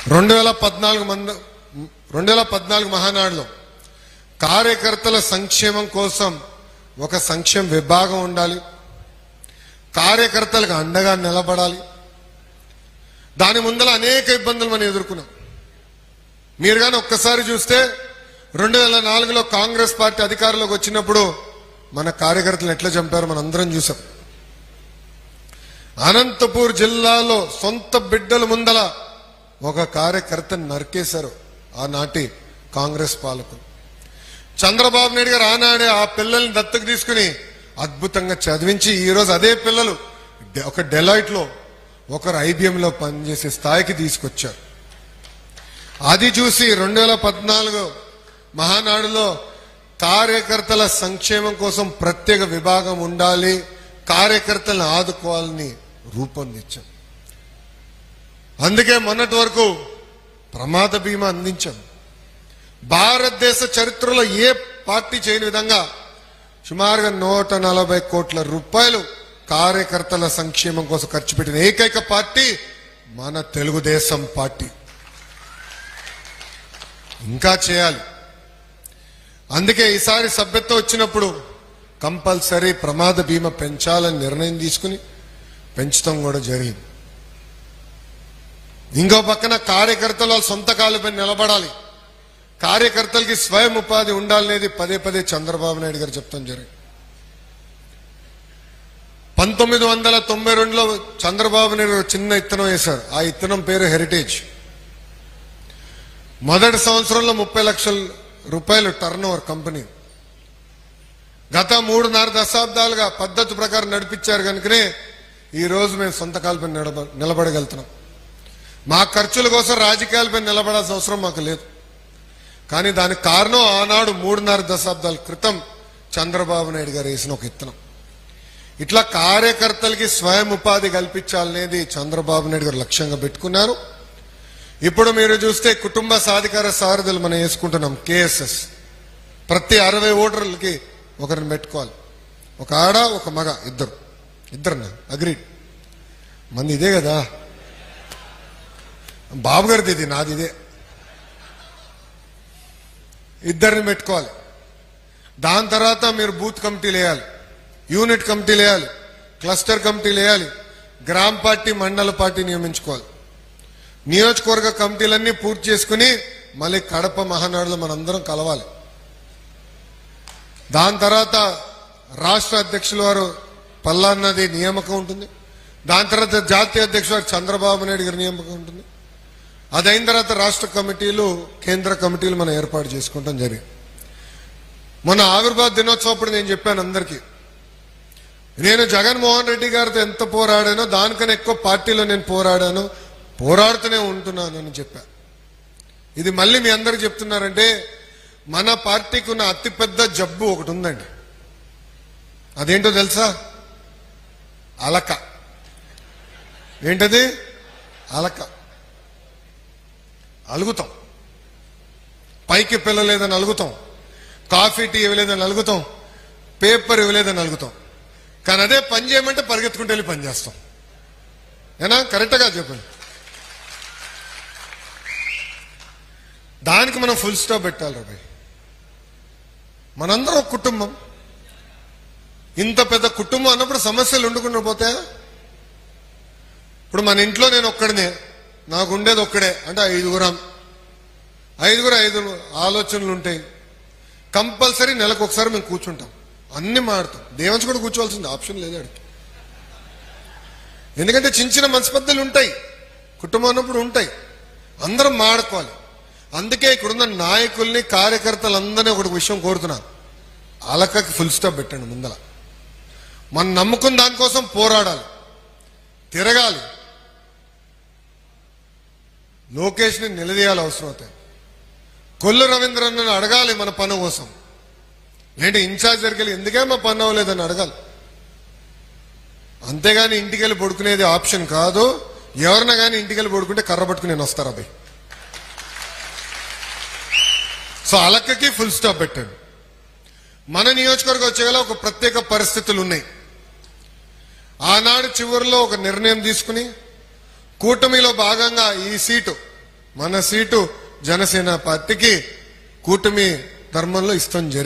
2014 మహానాడులో కార్యకర్తల సంక్షేమం కోసం ఒక సంక్షేమ విభాగం ఉండాలి, కార్యకర్తలకు అండగా నిలబడాలి. దాని ముందల అనేక ఇబ్బందులు మనం ఎదుర్కొన్నాం. మీరు కానీ ఒక్కసారి చూస్తే 2004లో కాంగ్రెస్ పార్టీ అధికారంలోకి వచ్చినప్పుడు మన కార్యకర్తలు ఎట్లా చంపారో మనం అందరం చూసాం. అనంతపూర్ జిల్లాలో సొంత బిడ్డల ముందల ఒక కార్యకర్తను నరికేశారు ఆనాటి కాంగ్రెస్ పాలకులు. చంద్రబాబు నాయుడు గారు ఆనాడే ఆ పిల్లల్ని దత్తకు తీసుకుని అద్భుతంగా చదివించి ఈరోజు అదే పిల్లలు ఒక డెలాయిట్ లో ఒకరు IBM లో పనిచేసే స్థాయికి తీసుకొచ్చారు. అది చూసి 2014 మహానాడులో కార్యకర్తల సంక్షేమం కోసం ప్రత్యేక విభాగం ఉండాలి, కార్యకర్తలను ఆదుకోవాలని రూపొందించాం. అందుకే మొన్నటి వరకు ప్రమాద బీమా అందించాం. భారతదేశ చరిత్రలో ఏ పార్టీ చేయని విధంగా సుమారుగా 140 కోట్ల రూపాయలు కార్యకర్తల సంక్షేమం కోసం ఖర్చు పెట్టిన ఏకైక పార్టీ మన తెలుగుదేశం పార్టీ. ఇంకా చేయాలి. అందుకే ఈసారి సభ్యత్వం వచ్చినప్పుడు కంపల్సరీ ప్రమాద బీమా పెంచాలని నిర్ణయం తీసుకుని పెంచడం కూడా జరిగింది. ఇంకో పక్కన కార్యకర్తలు సొంత కాళ్ళపై నిలబడాలి, కార్యకర్తలకి స్వయం ఉపాధి ఉండాలనేది పదే పదే చంద్రబాబు నాయుడు గారు చెప్తాం జరిగింది. 1992లో చంద్రబాబు నాయుడు గారు చిన్న ఇత్తనం వేశారు. ఆ ఇత్తనం పేరు హెరిటేజ్. మొదటి సంవత్సరంలో 30 లక్షల రూపాయలు టర్న్ ఓవర్ కంపెనీ. గత 3.5 దశాబ్దాలుగా పద్ధతి ప్రకారం నడిపించారు కనుకనే ఈ రోజు మేము సొంత కాళ్ళపై నిలబడగలుగుతున్నాం. మా ఖర్చుల కోసం రాజకీయాలపై నిలబడాల్సిన అవసరం మాకు లేదు. కానీ దానికి కారణం ఆనాడు 3.5 దశాబ్దాల క్రితం చంద్రబాబు నాయుడు గారు వేసిన ఒక ఇత్తనం. ఇట్లా కార్యకర్తలకి స్వయం ఉపాధి కల్పించాలనేది చంద్రబాబు నాయుడు గారు లక్ష్యంగా పెట్టుకున్నారు. ఇప్పుడు మీరు చూస్తే కుటుంబ సాధికార సారథులు మనం వేసుకుంటున్నాం, KSS. ప్రతి 60 ఓటర్లకి ఒకరిని పెట్టుకోవాలి. ఒక ఆడ ఒక మగ, ఇద్దరు అగ్రీడ్. మంది ఇదే కదా, బాబు గారిది ఇది, నాది ఇదే. ఇద్దరిని పెట్టుకోవాలి. దాని తర్వాత మీరు బూత్ కమిటీలు వేయాలి, యూనిట్ కమిటీలు వేయాలి, క్లస్టర్ కమిటీలు వేయాలి, గ్రామ పార్టీ మండల పార్టీ నియమించుకోవాలి. నియోజకవర్గ కమిటీలన్నీ పూర్తి చేసుకుని మళ్ళీ కడప మహానాడులో మనందరం కలవాలి. దాని తర్వాత రాష్ట్ర అధ్యక్షుల వారు పల్లాన్నది నియామకం ఉంటుంది. దాని తర్వాత జాతీయ అధ్యక్షుడు వారు చంద్రబాబు నాయుడు గారి నియామకం ఉంటుంది. అదైన తర్వాత రాష్ట్ర కమిటీలు, కేంద్ర కమిటీలు మనం ఏర్పాటు చేసుకుంటాం జరిగింది. మొన్న ఆవిర్భావ దినోత్సవం అప్పుడు నేను చెప్పాను అందరికీ, నేను జగన్మోహన్ రెడ్డి గారితో ఎంత పోరాడానో దానికన్నా ఎక్కువ పార్టీలో నేను పోరాడుతూనే ఉంటున్నానని చెప్పా. ఇది మళ్ళీ మీ అందరికి చెప్తున్నారంటే మన పార్టీకి ఉన్న అతిపెద్ద జబ్బు ఒకటి ఉందండి. అదేంటో తెలుసా? అలక. ఏంటది? అలక. అలుగుతాం, పైకి పిల్లలేదని అలుగుతాం, కాఫీ టీ ఇవ్వలేదని అలుగుతాం, పేపర్ ఇవ్వలేదని అలుగుతాం. కానీ అదే పని చేయమంటే పరిగెత్తుకుంటూ వెళ్ళి పని చేస్తాం. ఏనా? కరెక్ట్గా చెప్పండి. దానికి మనం ఫుల్ స్టాప్ పెట్టాలి రా భయ్. మనందరం ఒక కుటుంబం. ఇంత పెద్ద కుటుంబం అన్నప్పుడు సమస్యలు ఉండకుండా పోతాయా? ఇప్పుడు మన ఇంట్లో నేను ఒక్కడినే, నాకు ఉండేది ఒక్కడే అంటే 5 ఆలోచనలు ఉంటాయి. కంపల్సరీ నెలకు ఒకసారి మేము కూర్చుంటాం, అన్ని మాడతాం. దేవంశ్ కూడా కూర్చోవాల్సింది, ఆప్షన్ లేదు అడిగి. ఎందుకంటే చిన్న మనస్పర్ధలు ఉంటాయి, కుటుంబం అన్నప్పుడు ఉంటాయి, అందరం మాడుకోవాలి. అందుకే ఇక్కడున్న నాయకుల్ని, కార్యకర్తలందరినీ ఒక విషయం కోరుతున్నాను, అలకకి ఫుల్ స్టాప్ పెట్టండి. ముందల మనం నమ్ముకున్న దానికోసం పోరాడాలి, తిరగాలి, లోకేష్ని నిలదీయాలి అవసరం అవుతాయి. కొల్లు రవీంద్రను అడగాలి మన పని కోసం. ఏంటి ఇన్ఛార్జ్ దగ్గరికి ఎందుకే మా పని అవ్వలేదని అడగాలి. అంతేగాని ఇంటికి వెళ్ళి పడుకునేది ఆప్షన్ కాదు. ఎవరినా కానీ ఇంటికి వెళ్ళి పడుకుంటే కర్ర పట్టుకుని నేను వస్తారా అబ్బాయి. సో అలక్కకి ఫుల్ స్టాప్ పెట్టండి. మన నియోజకవర్గం వచ్చేగల ఒక ప్రత్యేక పరిస్థితులు ఉన్నాయి. ఆనాడు చివరిలో ఒక నిర్ణయం తీసుకుని కూటమిలో భాగంగా ఈ సీటు మన సీటు జనసేన పార్టీకి కూటమి ధర్మంలో ఇష్టం జరిగింది.